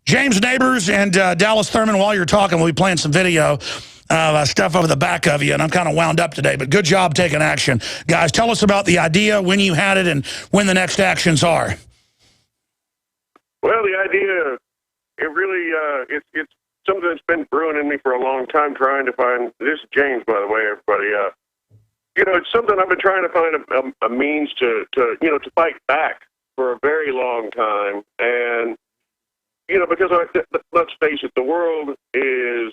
James Neighbors and Dallas Thurman, while you're talking, we'll be playing some video stuff over the back of you, and I'm kind of wound up today, but good job taking action. Guys, tell us about the idea, when you had it, and when the next actions are. Well, the idea, it really, it's something that's been brewing in me for a long time, trying to find, this is James, by the way, everybody, you know, it's something I've been trying to find a means to fight back for a very long time, and you know, because let's face it, the world is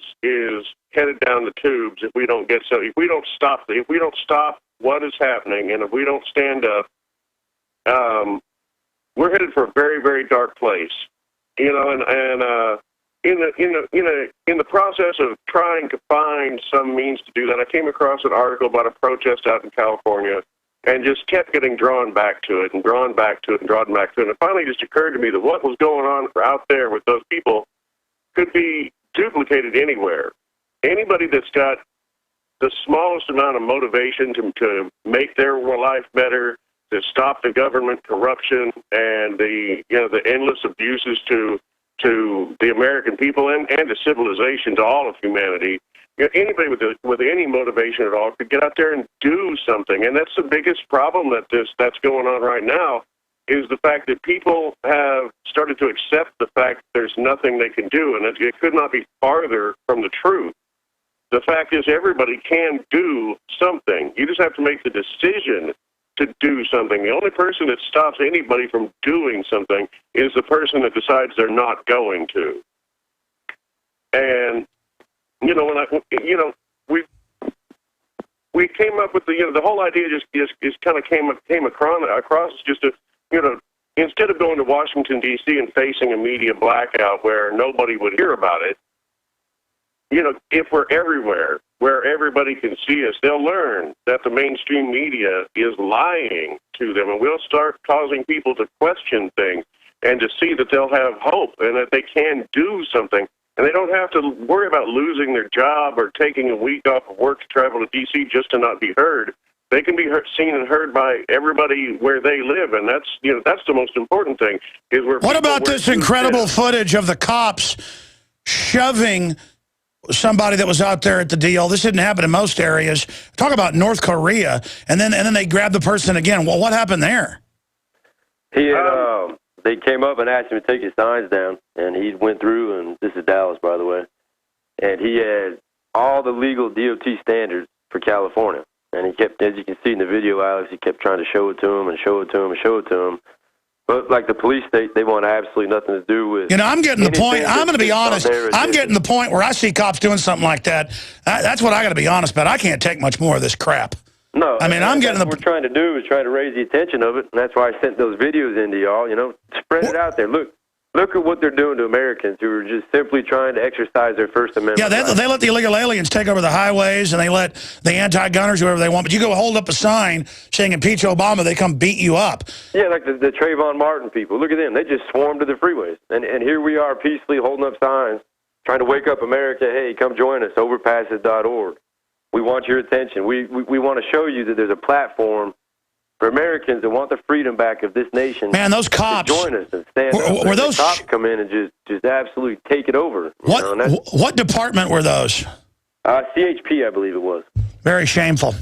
headed down the tubes if we don't stop what is happening, and if we don't stand up, we're headed for a very, very dark place. You know, and in the process of trying to find some means to do that, I came across an article about a protest out in California, and just kept getting drawn back to it and drawn back to it and drawn back to it. And it finally just occurred to me that what was going on out there with those people could be duplicated anywhere. Anybody that's got the smallest amount of motivation to make their life better, to stop the government corruption and the endless abuses to the American people and to civilization, to all of humanity. You know, anybody with any motivation at all could get out there and do something, and that's the biggest problem that's going on right now, is the fact that people have started to accept the fact that there's nothing they can do, and it could not be farther from the truth. The fact is, everybody can do something. You just have to make the decision to do something. The only person that stops anybody from doing something is the person that decides they're not going to. And you know, we came up with the whole idea just kind of came across just to, instead of going to Washington, D.C. and facing a media blackout where nobody would hear about it, if we're everywhere where everybody can see us, they'll learn that the mainstream media is lying to them, and we'll start causing people to question things and to see that they'll have hope and that they can do something. And they don't have to worry about losing their job or taking a week off of work to travel to D.C. just to not be heard. They can be seen and heard by everybody where they live, and that's the most important thing. Is where. What about this incredible footage of the cops shoving somebody that was out there at the deal? This didn't happen in most areas. Talk about North Korea, and then they grabbed the person again. Well, what happened there? They came up and asked him to take his signs down, and he went through, and this is Dallas, by the way, and he had all the legal DOT standards for California. And he kept, as you can see in the video, Alex, he kept trying to show it to him and show it to him and show it to him. But like the police state, they want absolutely nothing to do with. I'm getting the point. I'm going to be honest. I'm getting the point where I see cops doing something like that. That's what I got to be honest about. I can't take much more of this crap. No, I mean, I'm getting what we're trying to do is try to raise the attention of it, and that's why I sent those videos into y'all. Spread it out there. Look at what they're doing to Americans who are just simply trying to exercise their First Amendment. Yeah, they let the illegal aliens take over the highways, and they let the anti-gunners, whoever they want. But you go hold up a sign saying impeach Obama, they come beat you up. Yeah, like the Trayvon Martin people. Look at them. They just swarmed to the freeways. And here we are peacefully holding up signs, trying to wake up America. Hey, come join us, overpasses.org. We want your attention. We want to show you that there's a platform for Americans that want the freedom back of this nation. Man, those cops join us and stand up. Were those cops come in and just absolutely take it over? What department were those? CHP, I believe it was. Very shameful.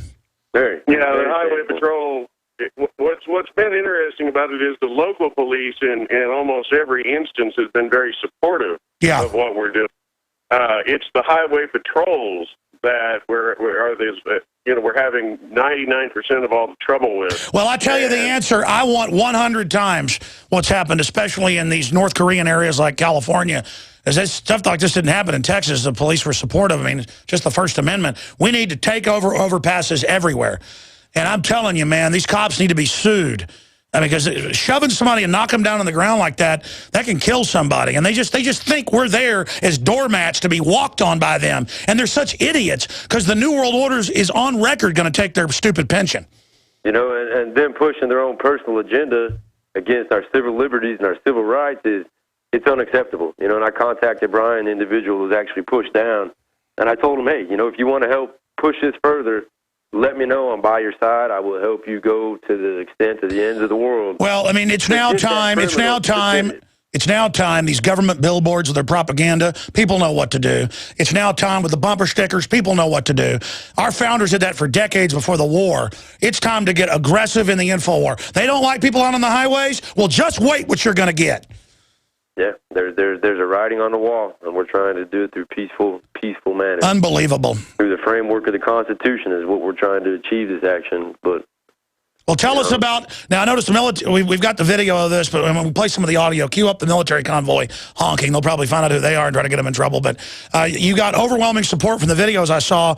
Very. Yeah, very the Highway shameful. Patrol. What's been interesting about it is the local police in almost every instance has been very supportive of what we're doing. It's the highway patrols that we're having 99% of all the trouble with. Well, I tell you the answer. I want 100 times what's happened, especially in these North Korean areas like California. As stuff like this didn't happen in Texas, the police were supportive. I mean, just the First Amendment. We need to take over overpasses everywhere. And I'm telling you, man, these cops need to be sued. I mean, because shoving somebody and knock them down on the ground like that can kill somebody. And they just think we're there as doormats to be walked on by them. And they're such idiots because the New World Order is on record going to take their stupid pension. And them pushing their own personal agenda against our civil liberties and our civil rights it's unacceptable. And I contacted Brian, the individual who was actually pushed down, and I told him, hey, if you want to help push this further, let me know. I'm by your side. I will help you go to the extent of the ends of the world. Well, I mean, it's now time. It's now time, these government billboards with their propaganda, people know what to do. It's now time with the bumper stickers, people know what to do. Our founders did that for decades before the war. It's time to get aggressive in the info war. They don't like people out on the highways? Well, just wait what you're going to get. Yeah, there's a writing on the wall, and we're trying to do it through peaceful manner. Unbelievable. Through the framework of the Constitution is what we're trying to achieve this action, but... Well, tell us about, now I noticed the military, we've got the video of this, but when we play some of the audio, cue up the military convoy honking. They'll probably find out who they are and try to get them in trouble. But you got overwhelming support from the videos I saw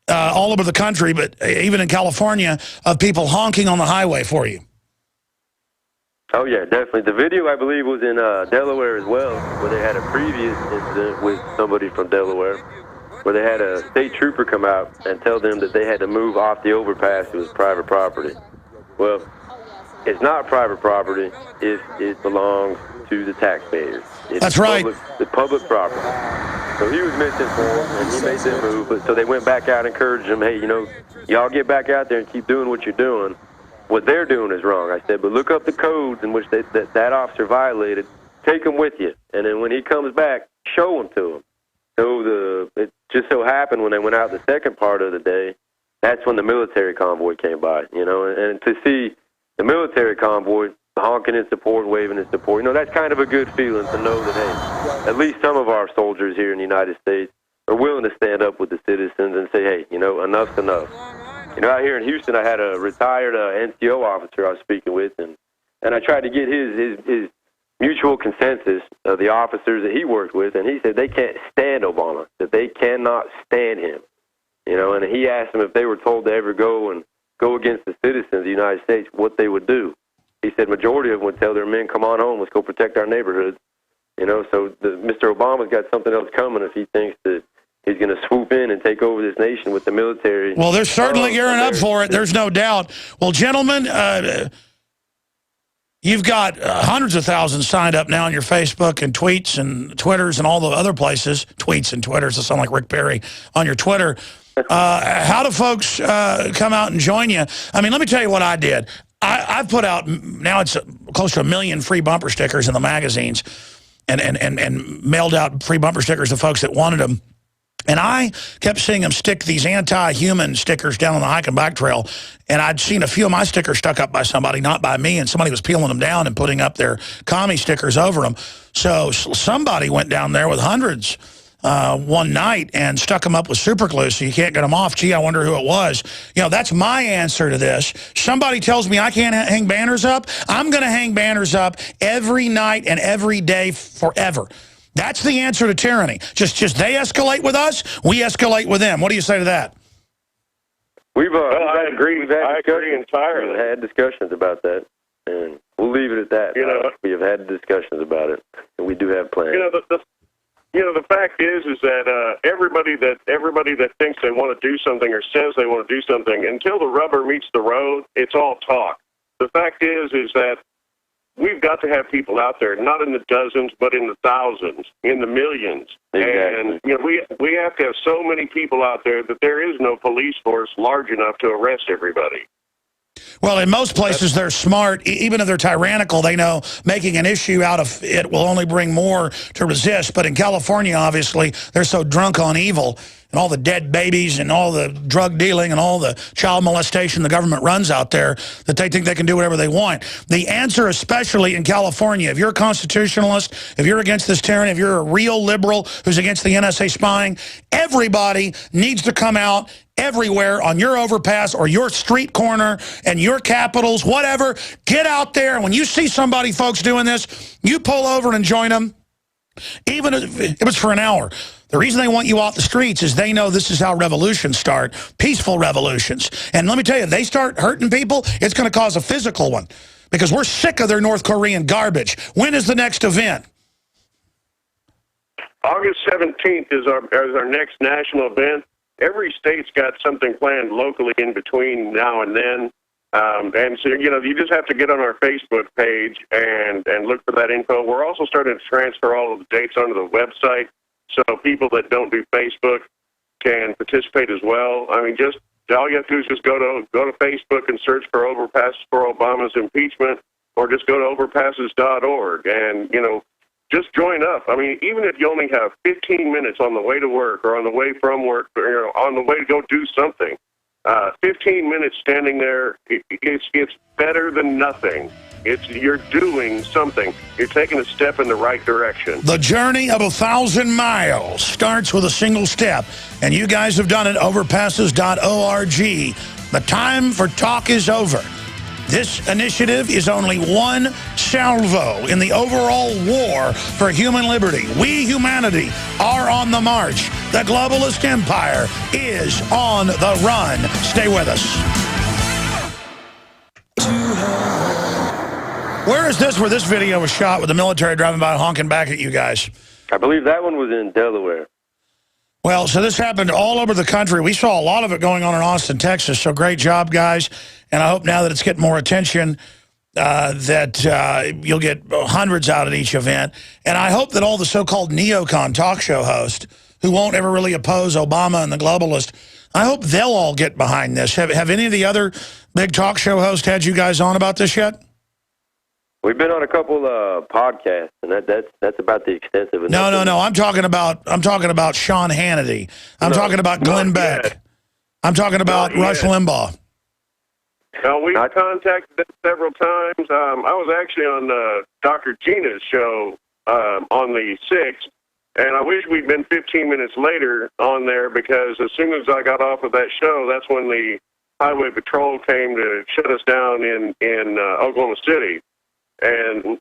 all over the country, but even in California, of people honking on the highway for you. Oh, yeah, definitely. The video, I believe, was in Delaware as well, where they had a previous incident with somebody from Delaware, where they had a state trooper come out and tell them that they had to move off the overpass. It was private property. Well, it's not private property if it belongs to the taxpayers. That's right. The public property. So he was misinformed, and he made them move. But so they went back out and encouraged them, hey, you know, y'all get back out there and keep doing what you're doing. What they're doing is wrong. I said, but look up the codes in which that officer violated. Take them with you. And then when he comes back, show them to him. So it just so happened when they went out the second part of the day, that's when the military convoy came by, you know, and to see the military convoy honking in support, waving in support, you know, that's kind of a good feeling to know that, hey, at least some of our soldiers here in the United States are willing to stand up with the citizens and say, hey, you know, enough's enough. You know, out here in Houston, I had a retired NCO officer I was speaking with, and I tried to get his mutual consensus of the officers that he worked with, and he said they can't stand Obama, that they cannot stand him. You know, and he asked them if they were told to ever go against the citizens of the United States, what they would do. He said majority of them would tell their men, come on home, let's go protect our neighborhoods. You know, so Mr. Obama's got something else coming if he thinks that he's going to swoop in and take over this nation with the military. Well, they're certainly gearing up for it. There's no doubt. Well, gentlemen, you've got hundreds of thousands signed up now on your Facebook and tweets and Twitters and all the other places. Tweets and Twitters, that sound like Rick Perry on your Twitter. How do folks come out and join you? I mean, let me tell you what I did. I've put out, now it's close to 1 million free bumper stickers in the magazines and mailed out free bumper stickers to folks that wanted them. And I kept seeing them stick these anti-human stickers down on the hike and bike trail. And I'd seen a few of my stickers stuck up by somebody, not by me, and somebody was peeling them down and putting up their commie stickers over them. So somebody went down there with hundreds one night and stuck them up with super glue so you can't get them off. Gee, I wonder who it was. You know, that's my answer to this. Somebody tells me I can't hang banners up. I'm going to hang banners up every night and every day forever. That's the answer to tyranny. Just they escalate with us, we escalate with them. What do you say to that? I agree. I agree entirely. We've had discussions about that, and we'll leave it at that. You know, we have had discussions about it, and we do have plans. You know, the fact is that everybody that thinks they want to do something or says they want to do something, until the rubber meets the road, it's all talk. The fact is that we've got to have people out there, not in the dozens, but in the thousands, in the millions. Exactly. And you know, we have to have so many people out there that there is no police force large enough to arrest everybody. Well, in most places, they're smart. Even if they're tyrannical, they know making an issue out of it will only bring more to resist. But in California, obviously, they're so drunk on evil and all the dead babies and all the drug dealing and all the child molestation the government runs out there that they think they can do whatever they want. The answer, especially in California, if you're a constitutionalist, if you're against this tyranny, if you're a real liberal who's against the NSA spying, everybody needs to come out everywhere on your overpass or your street corner and your capitals, whatever. Get out there. And when you see somebody, folks, doing this, you pull over and join them, even if it was for an hour. The reason they want you off the streets is they know this is how revolutions start, peaceful revolutions. And let me tell you, they start hurting people, it's going to cause a physical one because we're sick of their North Korean garbage. When is the next event? August 17th is our next national event. Every state's got something planned locally in between now and then. And so, you know, you just have to get on our Facebook page and look for that info. We're also starting to transfer all of the dates onto the website so people that don't do Facebook can participate as well. I mean, just all you have to do is just go to Facebook and search for Overpasses for Obama's Impeachment, or just go to overpasses.org. And, you know, just join up. I mean, even if you only have 15 minutes on the way to work or on the way from work or on the way to go do something, 15 minutes standing there, it's better than nothing. You're doing something. You're taking a step in the right direction. The journey of 1,000 miles starts with a single step, and you guys have done it. Overpasses.org. The time for talk is over. This initiative is only one salvo in the overall war for human liberty. We, humanity, are on the march. The globalist empire is on the run. Stay with us. Where is this where this video was shot with the military driving by honking back at you guys? I believe that one was in Delaware. Well, so this happened all over the country. We saw a lot of it going on in Austin, Texas. So great job, guys. And I hope now that it's getting more attention that you'll get hundreds out at each event. And I hope that all the so-called neocon talk show hosts who won't ever really oppose Obama and the globalist, I hope they'll all get behind this. Have any of the other big talk show hosts had you guys on about this yet? We've been on a couple podcasts, and that's about the extent of it. No. I'm talking about Sean Hannity. I'm talking about Glenn Beck. I'm talking about Rush Limbaugh. We've contacted them several times. I was actually on Dr. Gina's show on the 6th, and I wish we'd been 15 minutes later on there, because as soon as I got off of that show, that's when the Highway Patrol came to shut us down in Oklahoma City. And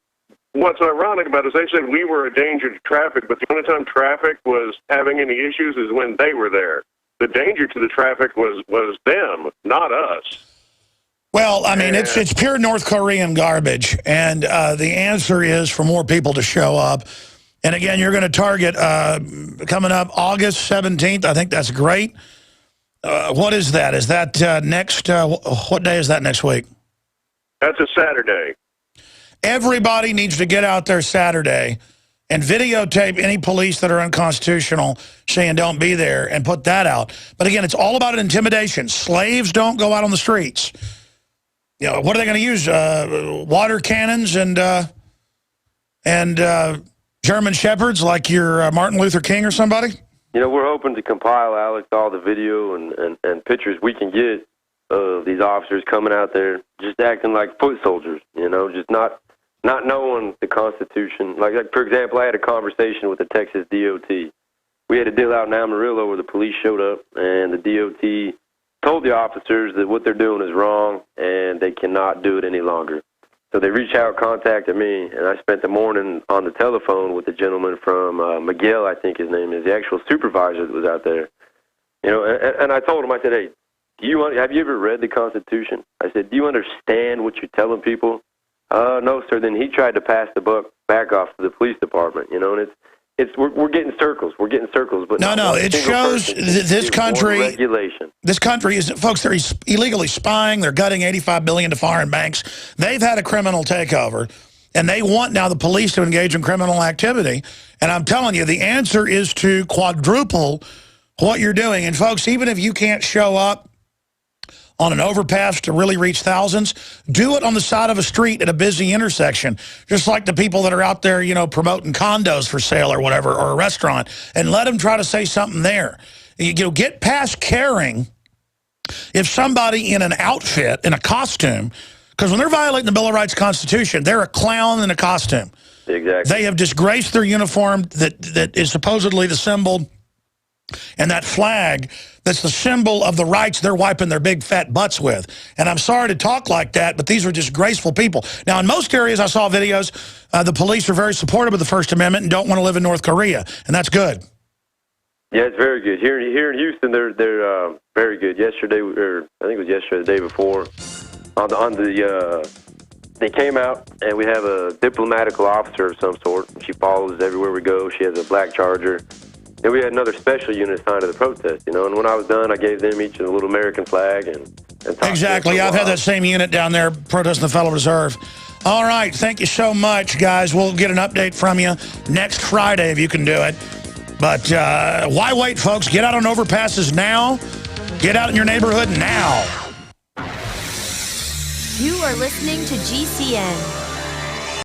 what's ironic about it is they said we were a danger to traffic, but the only time traffic was having any issues is when they were there. The danger to the traffic was them, not us. Well, I mean, it's pure North Korean garbage, and the answer is for more people to show up. And again, you're going to target coming up August 17th. I think that's great. What is that? Is that next? What day is that next week? That's a Saturday. Everybody needs to get out there Saturday and videotape any police that are unconstitutional saying don't be there and put that out. But again, it's all about intimidation. Slaves don't go out on the streets. You know, what are they going to use? Water cannons and German shepherds like your Martin Luther King or somebody? You know, we're hoping to compile, Alex, all the video and pictures we can get of these officers coming out there just acting like foot soldiers, you know, just not knowing the Constitution. Like, for example, I had a conversation with the Texas DOT. We had a deal out in Amarillo where the police showed up, and the DOT told the officers that what they're doing is wrong, and they cannot do it any longer. So they reached out, contacted me, and I spent the morning on the telephone with the gentleman from Miguel, I think his name is, the actual supervisor that was out there. You know, and I told him, I said, hey, have you ever read the Constitution? I said, do you understand what you're telling people? No, sir. Then he tried to pass the buck back off to the police department, you know, and we're getting circles. We're getting circles. But no, it shows this country, regulation. This country is, folks, they're illegally spying. They're gutting $85 billion to foreign banks. They've had a criminal takeover, and they want now the police to engage in criminal activity. And I'm telling you, the answer is to quadruple what you're doing. And folks, even if you can't show up on an overpass to really reach thousands, do it on the side of a street at a busy intersection, just like the people that are out there, you know, promoting condos for sale or whatever, or a restaurant, and let them try to say something there. You know, get past caring if somebody in an outfit, in a costume, because when they're violating the Bill of Rights Constitution, they're a clown in a costume. Exactly. They have disgraced their uniform that is supposedly the symbol, and that flag that's the symbol of the rights they're wiping their big fat butts with. And I'm sorry to talk like that, but these are just graceful people. Now, in most areas I saw videos, the police are very supportive of the First Amendment and don't want to live in North Korea, and that's good. Yeah, it's very good. Here in Houston, they're very good. Yesterday, or I think it was yesterday, the day before, they came out, and we have a diplomatical officer of some sort. She follows us everywhere we go. She has a black Charger. And we had another special unit assigned to the protest, you know. And when I was done, I gave them each a little American flag and exactly. I've had that same unit down there protesting the Federal Reserve. All right, thank you so much, guys. We'll get an update from you next Friday if you can do it. But why wait, folks? Get out on overpasses now. Get out in your neighborhood now. You are listening to GCN.